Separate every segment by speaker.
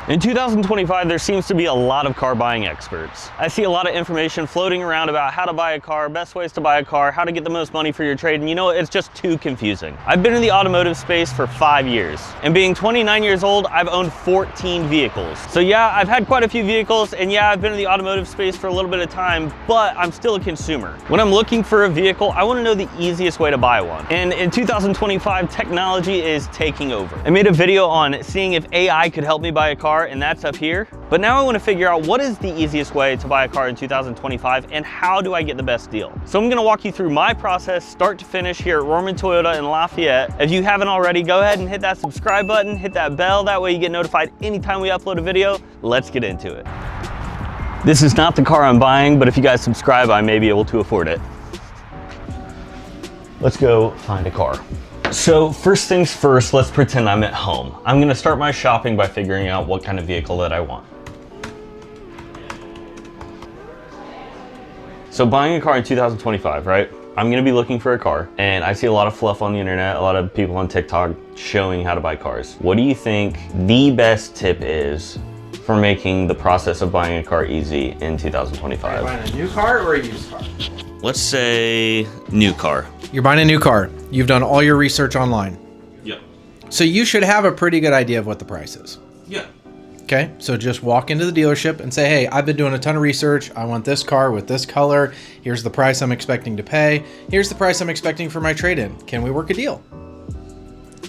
Speaker 1: In 2025, there seems to be a lot of car buying experts. I see a lot of information floating around about how to buy a car, best ways to buy a car, how to get the most money for your trade, and you know, it's just too confusing. I've been in the automotive space for 5 years, and being 29 years old, I've owned 14 vehicles. So yeah, I've had quite a few vehicles, and yeah, I've been in the automotive space for a little bit of time, but I'm still a consumer. When I'm looking for a vehicle, I want to know the easiest way to buy one. And in 2025, technology is taking over. I made a video on seeing if AI could help me buy a car, and that's up here. But now I want to figure out what is the easiest way to buy a car in 2025 and how do I get the best deal. So I'm going to walk you through my process start to finish here at Rorman Toyota in Lafayette. If you haven't already, go ahead and hit that subscribe button, hit that bell, that way you get notified anytime we upload a video. Let's get into it. This is not the car I'm buying, but if you guys subscribe, I may be able to afford it. Let's go find a car. So first things first, let's pretend I'm at home. I'm gonna start my shopping by figuring out what kind of vehicle that I want. So buying a car in 2025, right? I'm gonna be looking for a car, and I see a lot of fluff on the internet, a lot of people on TikTok showing how to buy cars. What do you think the best tip is for making the process of buying a car easy in 2025?
Speaker 2: Are you buying a new car or a used car?
Speaker 1: Let's say new car.
Speaker 2: You're buying a new car. You've done all your research online.
Speaker 1: Yep.
Speaker 2: So you should have a pretty good idea of what the price is.
Speaker 1: Yeah.
Speaker 2: Okay, so just walk into the dealership and say, hey, I've been doing a ton of research. I want this car with this color. Here's the price I'm expecting to pay. Here's the price I'm expecting for my trade-in. Can we work a deal?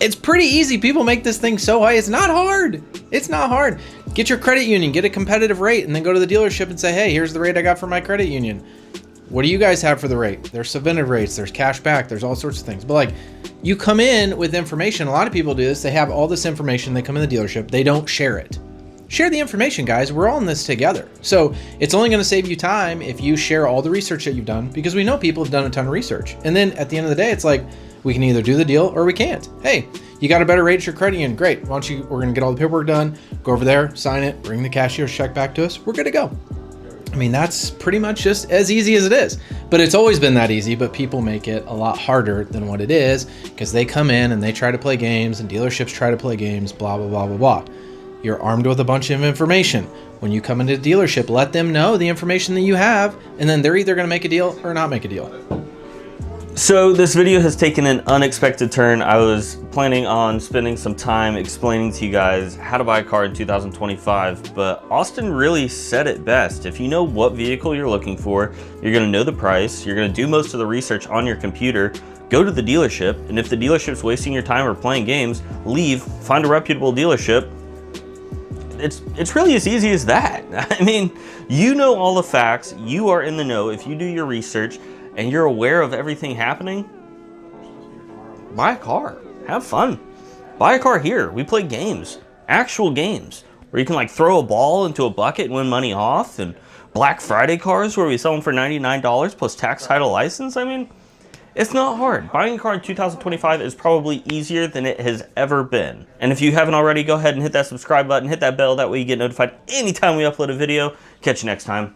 Speaker 2: It's pretty easy. People make this thing so high. It's not hard. It's not hard. Get your credit union, get a competitive rate, and then go to the dealership and say, hey, here's the rate I got for my credit union. What do you guys have for the rate? There's subventive rates, there's cash back, there's all sorts of things. But like, you come in with information. A lot of people do this. They have all this information. They come in the dealership. They don't share it. Share the information, guys. We're all in this together. So it's only going to save you time if you share all the research that you've done, because we know people have done a ton of research. And then at the end of the day, it's like, we can either do the deal or we can't. Hey, you got a better rate at your credit union. Great. Why don't you, we're going to get all the paperwork done. Go over there, sign it, bring the cashier's check back to us. We're good to go. I mean, that's pretty much just as easy as it is. But it's always been that easy, but people make it a lot harder than what it is because they come in and they try to play games and dealerships try to play games, blah, blah, blah, blah, blah. You're armed with a bunch of information. When you come into the dealership, let them know the information that you have, and then they're either going to make a deal or not make a deal.
Speaker 1: So this video has taken an unexpected turn. I was planning on spending some time explaining to you guys how to buy a car in 2025, but Austin really said it best. If you know what vehicle you're looking for, you're gonna know the price, you're gonna do most of the research on your computer, go to the dealership, and if the dealership's wasting your time or playing games, leave, find a reputable dealership. It's really as easy as that. I mean, you know all the facts, you are in the know. If you do your research, and you're aware of everything happening, buy a car, have fun. Buy a car here. We play games, actual games, where you can like throw a ball into a bucket and win money off, and Black Friday cars where we sell them for $99 plus tax, title, license. I mean, it's not hard. Buying a car in 2025 is probably easier than it has ever been. And if you haven't already, go ahead and hit that subscribe button, hit that bell, that way you get notified anytime we upload a video. Catch you next time.